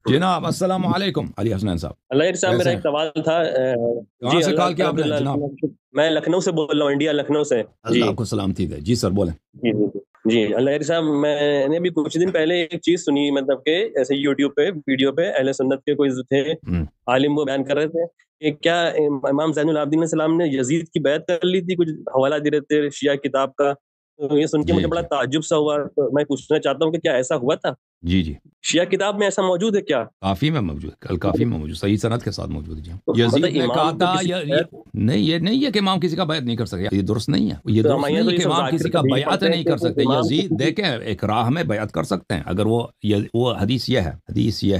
جناب السلام علیکم علی حسنین صاحب. اللہ صاحب میرا ایک سوال تھا. کہاں سے کال کیا آپ نے جناب؟ میں لکھنؤ سے بول رہا ہوں، انڈیا لکھنؤ سے. اللہ آپ کو سلامتی دے. جی سر بولیں. جی اللہ صاحب میں نے بھی کچھ دن پہلے ایک چیز سنی، مطلب کہ ایسے یوٹیوب پہ ویڈیو پہ اہل سنت کے کوئی تھے عالم، وہ بیان کر رہے تھے کہ کیا امام زین العابدین علیہ السلام نے یزید کی بیعت کر لی تھی، کچھ حوالہ دے رہے تھے شیعہ کتاب کا. تو یہ سن کے مجھے بڑا تعجب سا ہوا. تو میں پوچھنا چاہتا ہوں کہ کیا ایسا ہوا تھا؟ جی جی شیعہ کتاب میں ایسا موجود ہے کیا؟ کافی میں موجود، الکافی میں موجود، صحیح سند کے ساتھ موجود ہے. جی یزید نے کہا تھا نہیں، یہ نہیں ہے کہ امام کسی کا بیعت نہیں کر سکتے، یہ درست نہیں ہے. یہ درست نہیں ہے کہ امام کسی کا بیعت نہیں کر سکتے. یزید دیکھیں اکراہ میں بیعت کر سکتے ہیں. اگر وہ حدیث یہ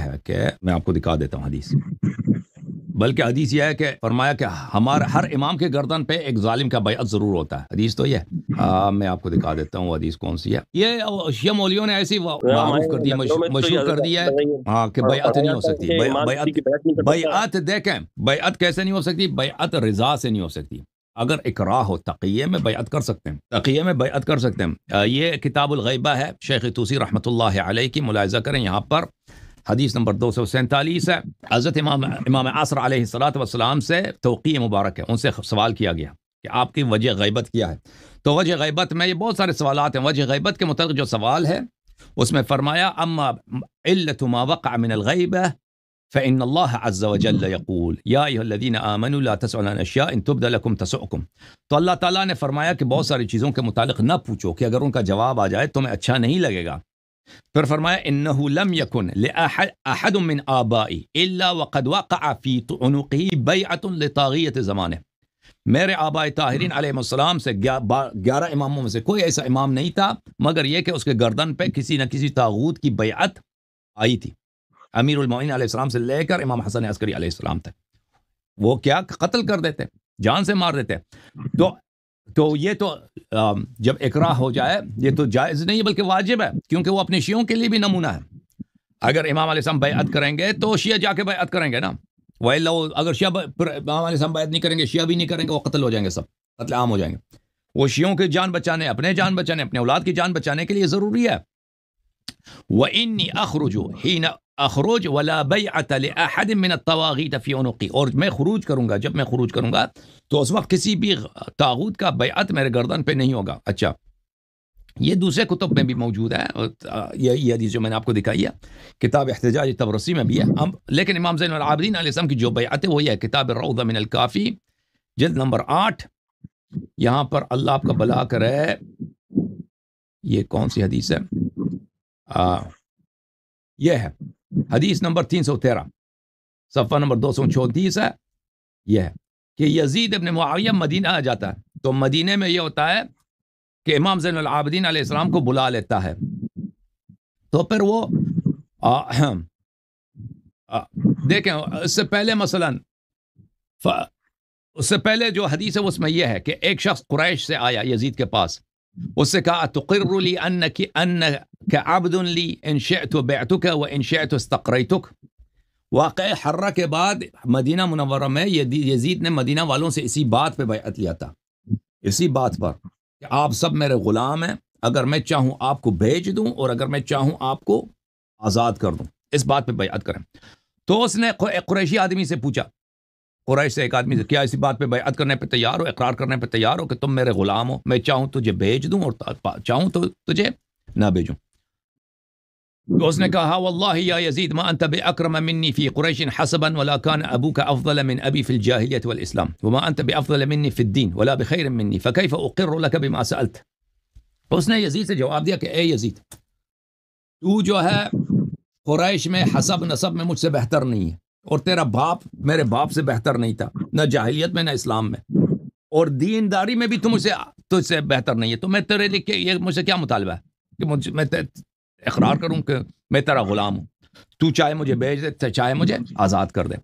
ہے کہ میں آپ کو دکھا دیتا ہوں حدیث، بلکہ حدیث یہ ہے کہ فرمایا کہ ہمارا ہر امام کے گردن پہ ایک ظالم کا بیعت ضرور ہوتا ہے. حدیث تو یہ میں آپ کو دکھا دیتا ہوں حدیث کون سی ہے. یہ شیعہ مولویوں نے ایسی معروف کر دی، مشہور کر دی ہے ہاں کہ بیعت نہیں ہو سکتی. بیعت دیکھیں بیعت کیسے نہیں ہو سکتی؟ بیعت رضا سے نہیں ہو سکتی. اگر اکراہ ہو تقیہ میں بیعت کر سکتے ہیں، تقیہ میں بیعت کر سکتے ہیں. یہ کتاب الغیبہ ہے، شیخ طوسی رحمۃ اللہ علیہ کی، ملاحظہ کریں. یہاں پر حدیث نمبر 247 ہے. حضرت امام عصر علیہ الصلوۃ والسلام سے توقیع مبارک ہے، ان سے سوال کیا گیا کہ آپ کی وجہ غیبت کیا ہے. تو وجہ غیبت میں یہ بہت سارے سوالات ہیں. وجہ غیبت کے متعلق جو سوال ہے اس میں فرمایا اما علت ما وقع من الغیبہ فإن الله عز وجل يقول يا أيها الذين آمنوا لا تسألوا عن أشياء إن تبد لكم تسؤكم. تو اللہ تعالیٰ نے فرمایا کہ بہت ساری چیزوں کے متعلق نہ پوچھو کہ اگر ان کا جواب آ جائے تمہیں اچھا نہیں لگے گا. پھر فرمایا انه لم يكن لاحد من آبائي الا وقد وقع في عنقه بيعة لطاغية زمانه. میرے آباء طاہرین علیہ السلام سے 11 اماموں میں سے کوئی ایسا امام نہیں تھا مگر یہ کہ اس کے گردن پہ کسی نہ کسی طاغوت کی بیعت آئی تھی. امیر المومنین علیہ السلام سے لے کر امام حسن عسکری علیہ السلام تک وہ کیا قتل کر دیتے، جان سے مار دیتے. تو یہ تو جب اکراہ ہو جائے یہ تو جائز نہیں بلکہ واجب ہے، کیونکہ وہ اپنے شیعوں کے لیے بھی نمونہ ہے. اگر امام علیہ السلام بیعت کریں گے تو شیعہ جا کے بیعت کریں گے نا. وَإِلَّا اگر شیعہ امام علیہ السلام بیعت نہیں کریں گے، شیعہ بھی نہیں کریں گے، وہ قتل ہو جائیں گے، سب قتل عام ہو جائیں گے. وہ شیعوں کی جان بچانے، اپنے جان بچانے، اپنے اولاد کی جان بچانے کے لیے ضروری ہے. وَإِنِّي أَخْرُجُ حِينَ اخروج ولا بیعت لأحد من الطواغیت فی عنقی. اور میں خروج کروں گا، جب میں خروج کروں گا تو اس وقت کسی بھی طاغوت کا بیعت میرے گردن پہ نہیں ہوگا. اچھا یہ دوسرے کتب میں بھی موجود ہے، یہ حدیث جو میں نے آپ کو دکھائی ہے کتاب احتجاج طبرسی میں بھی ہے. لیکن امام زین العابدین علیہ السلام کی جو بیعت ہے وہ یہ ہے کتاب الروضہ من الکافی جلد نمبر 8. یہاں پر اللہ آپ کا بھلا کرے. یہ کون سی حدیث ہے؟ یہ ہے حدیث نمبر 313 صفحہ نمبر 234 ہے. یہ ہے کہ یزید ابن معاویہ مدینہ آ جاتا ہے تو مدینہ میں یہ ہوتا ہے کہ امام زین العابدین علیہ السلام کو بلا لیتا ہے. تو پھر وہ دیکھیں اس سے پہلے مثلا اس سے پہلے جو حدیث ہے اس میں یہ ہے کہ ایک شخص قریش سے آیا یزید کے پاس، اس سے کہا تقر لی انک عبد لی ان شئت بعتک و ان شئت استقریتک. واقع حرہ کے بعد مدینہ منورہ میں یزید نے مدینہ والوں سے اسی بات پہ بیعت لیا تھا، اسی بات پر کہ آپ سب میرے غلام ہیں، اگر میں چاہوں آپ کو بھیج دوں اور اگر میں چاہوں آپ کو آزاد کر دوں، اس بات پہ بیعت کریں. تو اس نے ایک قریشی آدمی سے پوچھا، قریش سے ایک آدمی سے، کیا اسی بات پہ بیعت کرنے پہ تیار ہو، اقرار کرنے پہ تیار ہو کہ تم میرے غلام ہو، میں چاہوں تجھے بھیج دوں اور چاہوں تو تجھے نہ بھیجوں. تو اس نے کہا واللہ یا یزید ما انت باکرم منی فی قریش حسبا ولا كان ابوك افضل من ابی فی الجاہلیت والاسلام وما انت بافضل منی فی الدین ولا بخیر منی فکیف اقر لك بما سألت. اس نے یزید سے جواب دیا کہ اے یزید، تو جو ہے قریش میں حسب نسب میں مجھ سے بہتر نہیں ہے، اور تیرا باپ میرے باپ سے بہتر نہیں تھا، نہ جاہلیت میں نہ اسلام میں، اور دینداری میں بھی تجھ سے بہتر نہیں ہے. تو میں تیرے لیے یہ مجھ سے کیا مطالبہ ہے کہ میں اقرار کروں کہ میں تیرا غلام ہوں، تو چاہے مجھے بھیج دے چاہے مجھے آزاد کر دے.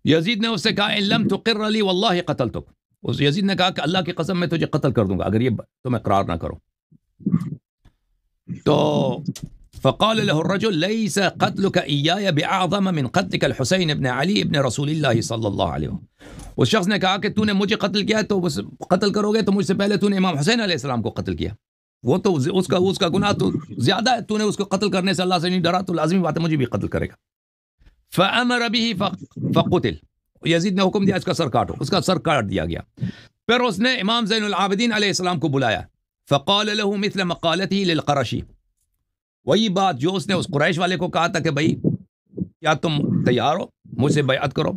یزید نے اس سے کہا ان لم تقر لی واللہ قتلتک. اس یزید نے کہا کہ اللہ کی قسم میں تجھے قتل کر دوں گا اگر یہ تم اقرار نہ کرو. تو فقال له الرجل ليس قتلك إياي بأعظم من قتلك الحسين ابن علي ابن رسول الله صلى الله عليه وسلم. اس شخص نے کہا کہ تو نے مجھے قتل کیا تو قتل کرو گے تو مجھ سے پہلے تو نے امام حسین علیہ السلام کو قتل کیا. وہ تو اس کا گناہ تو زیادہ ہے، تو نے اس کو قتل کرنے سے اللہ سے نہیں ڈرا تو لازمی بات ہے مجھے بھی قتل کرے گا. فَأَمَرَ بِهِ فَقُتِلَ، یزید نے حکم دیا اس کا سر کاٹو، اس کا سر کاٹ دیا گیا. پھر اس نے امام زین العابدین علیہ السلام کو بلایا، فقال له مثل مقالته للقرشی، وہی بات جو اس نے اس قریش والے کو کہا تھا کہ بھائی کیا تم تیار ہو مجھ سے بیعت کرو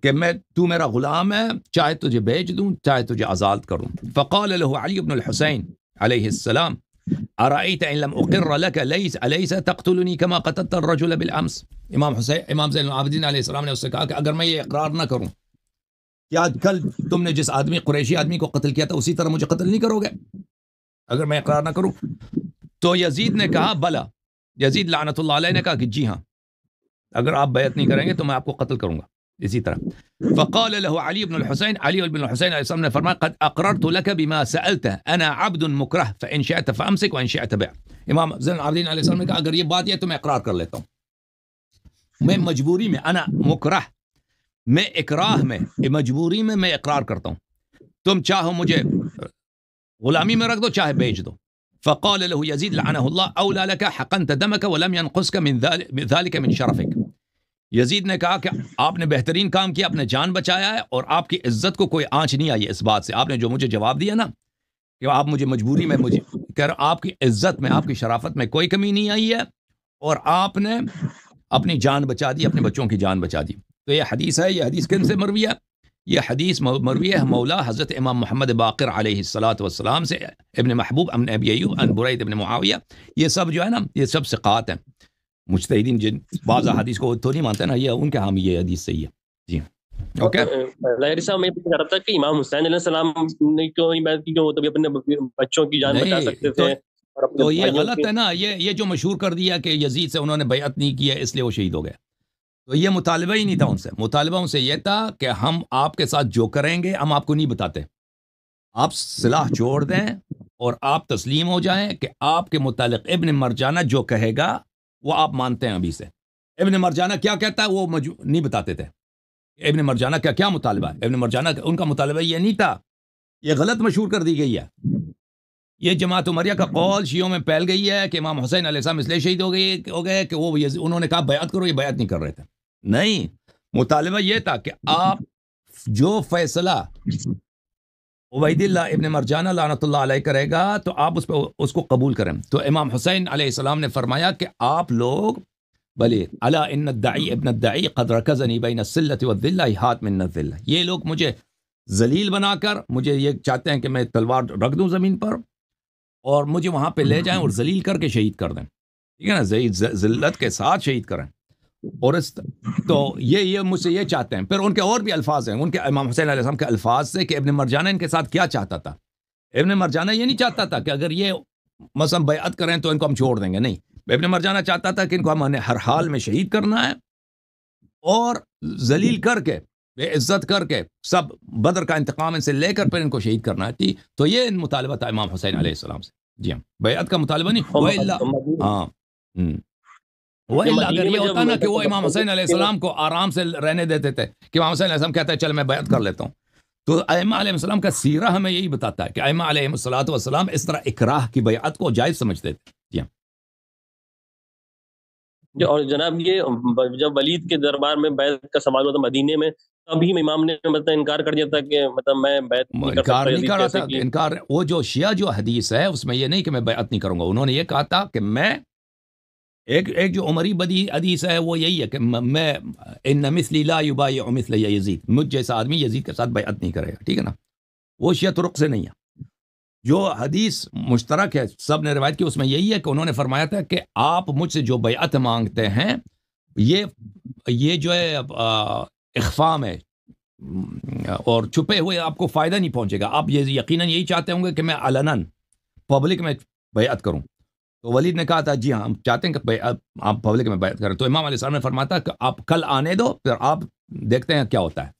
کہ تو میرا غلام ہے، چاہے تجھے بیچ دوں چاہے تجھے آزاد کروں. فقال له علی بن الحسین علیہ السلام ارأیت ان لم اقر لك الیس تقتلنی کما قتلت الرجل بالامس. امام زین العابدین علیہ السلام نے اس سے کہا کہ اگر میں یہ اقرار نہ کروں، کیا کل تم نے جس قریشی آدمی کو قتل کیا تھا اسی طرح مجھے قتل نہیں کرو گے اگر میں اقرار نہ کروں؟ تو یزید نے کہا بلا، یزید لعنت اللہ علیہ نے کہا کہ جی ہاں، اگر آپ بیعت نہیں کریں گے تو میں آپ کو قتل کروں گا اسی طرح. فقال له علی بن الحسین، علی بن الحسین علیہ السلام نے فرمایا قد اقررت لك بما سألته انا عبد مکرہ فان شئت فامسك وان شئت بع. امام زین العابدین علیہ السلام نے کہا اگر یہ بات ہے تو میں اقرار کر لیتا ہوں، میں مجبوری میں، انا مکرہ، میں اکراہ میں، مجبوری میں اقرار کرتا ہوں، تم چاہو مجھے غلامی میں رکھ دو چاہے بیچ دو. فقال له يزيد لعنه الله اولى لك حقنت دمك ولم ينقصك من ذلك من شرفك. یزید نے کہا کہ آپ نے بہترین کام کیا، اپنے جان بچایا ہے اور آپ کی عزت کو کوئی آنچ نہیں آئی اس بات سے. آپ نے جو مجھے جواب دیا نا کہ آپ مجھے مجبوری میں، مجھے کہ آپ کی عزت میں، آپ کی شرافت میں کوئی کمی نہیں آئی ہے اور آپ نے اپنی جان بچا دی، اپنے بچوں کی جان بچا دی. تو یہ حدیث ہے، یہ حدیث کن سے مروی ہے؟ یہ حدیث مروی ہے مولا حضرت امام محمد باقر علیہ السلام سے، ابن محبوب ابن ابی ایوب ان برید ابن معاویہ. یہ سب جو ہے نا یہ سب ثقات ہیں. مجتہدین جن بعض حدیث کو تو نہیں مانتے نا، یہ ان کے ہاں یہ حدیث صحیح ہے. جی اوکے. لاہری صاحب میں پوچھ رہا تھا کہ امام حسین علیہ السلام نے کیوں بیعت کی، وہ تو اپنے بچوں کی جان بچا سکتے تھے. تو یہ غلط ہے نا، یہ جو مشہور کر دیا کہ یزید سے انہوں نے بیعت نہیں کی ہے اس لیے وہ شہید ہو گئے. تو یہ مطالبہ ہی نہیں تھا ان سے. مطالبہ ان سے یہ تھا کہ ہم آپ کے ساتھ جو کریں گے ہم آپ کو نہیں بتاتے، آپ سلاح چھوڑ دیں اور آپ تسلیم ہو جائیں کہ آپ کے متعلق ابن مرجانہ جو کہے گا وہ آپ مانتے ہیں ابھی سے. ابن مرجانہ کیا کہتا ہے وہ نہیں بتاتے تھے. ابن مرجانہ کا کیا مطالبہ ہے؟ ابن مرجانہ ان کا مطالبہ یہ نہیں تھا، یہ غلط مشہور کر دی گئی ہے. یہ جماعت عمریہ کا قول شیعوں میں پھیل گئی ہے کہ امام حسین علیہ السلام اس لیے شہید ہو گئے کہ وہ انہوں نے کہا بیعت کرو، یہ بیعت نہیں کر رہے تھے. نہیں، مطالبہ یہ تھا کہ آپ جو فیصلہ عبید اللہ ابن مرجانہ لعنت اللہ علیہ کرے گا تو آپ اس کو قبول کریں. تو امام حسین علیہ السلام نے فرمایا کہ آپ لوگ بلے الا ان الدعی ابن الدعی قد رکزنی بین السلۃ والذلہ ہاتھ من الذلہ. یہ لوگ مجھے ذلیل بنا کر مجھے یہ چاہتے ہیں کہ میں تلوار رکھ دوں زمین پر اور مجھے وہاں پہ لے جائیں اور ذلیل کر کے شہید کر دیں. ٹھیک ہے نا، ذلت کے ساتھ شہید کریں. اور تو یہ مجھ سے یہ چاہتے ہیں. پھر ان کے اور بھی الفاظ ہیں ان کے امام حسین علیہ السلام کے الفاظ سے کہ ابن مرجانہ ان کے ساتھ کیا چاہتا تھا. ابن مرجانہ یہ نہیں چاہتا تھا کہ اگر یہ مثلا بیعت کریں تو ان کو ہم چھوڑ دیں گے، نہیں. ابن مرجانہ چاہتا تھا کہ ان کو ہم ہر حال میں شہید کرنا ہے اور ذلیل کر کے، بے عزت کر کے، سب بدر کا انتقام ان سے لے کر پھر ان کو شہید کرنا ہے. تو یہ مطالبہ تھا امام حسین علیہ السلام سے. جی ہاں، بیعت کا مطالبہ نہیں. وہ اگر یہ ہوتا نا کہ وہ امام حسین علیہ السلام کو آرام سے رہنے دیتے تھے کہ امام حسین علیہ السلام کہتا ہے چل میں بیعت کر لیتا ہوں. تو ائمہ علیہ السلام کا سیرہ ہمیں یہی بتاتا ہے کہ ائمہ علیہ السلام اس طرح اکراہ کی بیعت کو جائز سمجھتے تھے. جی ہاں. اور جناب یہ جب ولید کے دربار میں بیعت کا سوال ہوتا مدینے میں، ابھی امام نے مطلب انکار کر دیا تھا کہ مطلب میں بیعت انکار نہیں کر رہا تھا. انکار وہ جو شیعہ جو حدیث ہے اس میں یہ نہیں کہ میں بیعت نہیں کروں گا. انہوں نے یہ کہا تھا کہ میں ایک جو عمری بدی حدیث ہے وہ یہی ہے کہ میں ان مثلی لا یبایع مثل یزید، مجھ جیسا آدمی یزید کے ساتھ بیعت نہیں کرے گا. ٹھیک ہے نا، وہ شیعہ طرق سے نہیں ہے. جو حدیث مشترک ہے سب نے روایت کی اس میں یہی ہے کہ انہوں نے فرمایا تھا کہ آپ مجھ سے جو بیعت مانگتے ہیں یہ جو ہے اخفا میں اور چھپے ہوئے آپ کو فائدہ نہیں پہنچے گا. آپ یہ یقیناً یہی چاہتے ہوں گے کہ میں علناً پبلک میں بیعت کروں. تو ولید نے کہا تھا جی ہاں ہم چاہتے ہیں کہ آپ پبلک میں بیعت کریں. تو امام علیہ السلام نے فرمایا تھا کہ آپ کل آنے دو پھر آپ دیکھتے ہیں کیا ہوتا ہے،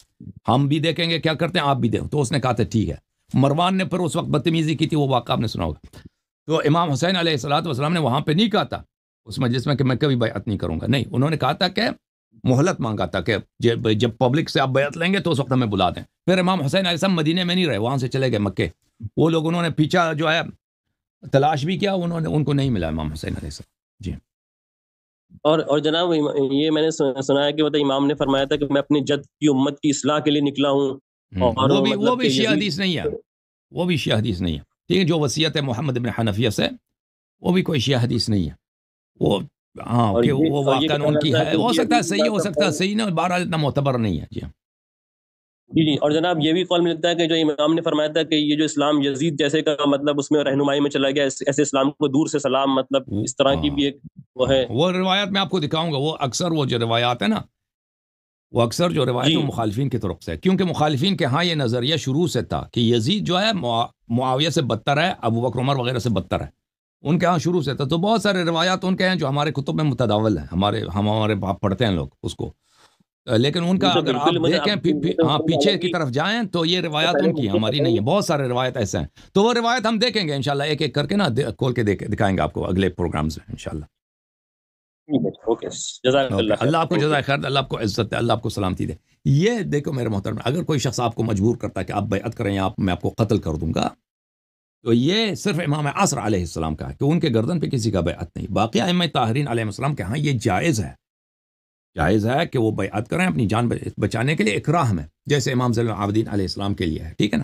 ہم بھی دیکھیں گے کیا کرتے ہیں آپ بھی دیکھیں. تو اس نے کہا تھا ٹھیک ہے. مروان نے پھر اس وقت بدتمیزی کی تھی، وہ واقعہ آپ نے سنا ہوگا. تو امام حسین علیہ السلام نے وہاں پہ نہیں کہا تھا اس مجلس میں کہ میں کبھی بیعت نہیں کروں گا. نہیں، انہوں نے کہا تھا کہ مہلت مانگا تھا کہ جب پبلک سے آپ بیعت لیں گے تو اس وقت ہمیں بلا دیں. پھر امام حسین علیہ السلام مدینے میں نہیں رہے، وہاں سے چلے گئے مکے. وہ لوگ انہوں نے پیچھا جو ہے تلاش بھی کیا ان کو نہیں ملا امام حسین علیہ السلام. جی. اور جناب یہ میں نے سنا ہے کہ امام نے فرمایا تھا کہ میں اپنی جد کی امت کی اصلاح کے لیے نکلا ہوں. اور وہ بھی شیعہ حدیث نہیں ہے، وہ بھی شیعہ حدیث نہیں ہے. ٹھیک ہے، جو وصیت ہے محمد بن حنفیہ سے وہ بھی کوئی شیعہ حدیث نہیں ہے. وہ ہاں کہ وہ واقعہ ان کی ہے، ہو سکتا ہے صحیح، ہو سکتا ہے صحیح نہیں، بہرحال اتنا معتبر نہیں ہے. جی جی. اور جناب یہ بھی قول ملتا ہے کہ جو امام نے فرمایا تھا کہ یہ جو اسلام یزید جیسے کا مطلب اس میں رہنمائی میں چلا گیا، ایسے اسلام کو دور سے سلام، مطلب اس طرح کی بھی ایک وہ ہے. وہ روایت میں آپ کو دکھاؤں گا. وہ اکثر وہ جو روایات ہے نا، وہ اکثر جو روایت ہے مخالفین کی طرف سے، کیونکہ مخالفین کے ہاں یہ نظریہ شروع سے تھا کہ یزید جو ہے معاویہ سے بدتر ہے، ابو بکر عمر وغیرہ سے بدتر ہے. ان کے ہاں شروع سے تھا. تو بہت سارے روایات ان کے ہیں جو ہمارے کتب میں متداول ہیں، ہمارے باپ پڑھتے ہیں لوگ اس کو. لیکن ان کا اگر آپ دیکھیں ہاں پیچھے کی طرف جائیں تو یہ روایات ان کی، ہماری نہیں ہے. بہت سارے روایت ایسے ہیں. تو وہ روایت ہم دیکھیں گے انشاءاللہ، ایک ایک کر کے نا کھول کے دکھائیں گے آپ کو اگلے پروگرامز میں انشاءاللہ. اللہ آپ کو جزائے خیر، اللہ آپ کو عزت دے، اللہ آپ کو سلامتی دے. یہ دیکھو میرے محترم، اگر کوئی شخص آپ کو مجبور کرتا ہے کہ آپ بیعت کریں یا میں آپ کو قتل کر دوں گا، تو یہ صرف امام عصر علیہ السلام کا ہے کہ ان کے گردن پہ کسی کا بیعت نہیں. باقی ائمہ طاہرین علیہ السلام کے ہاں یہ جائز ہے کہ وہ بیعت کریں اپنی جان بچانے کے لیے اکراہ میں، جیسے امام زین العابدین علیہ السلام کے لیے ہے. ٹھیک ہے نا.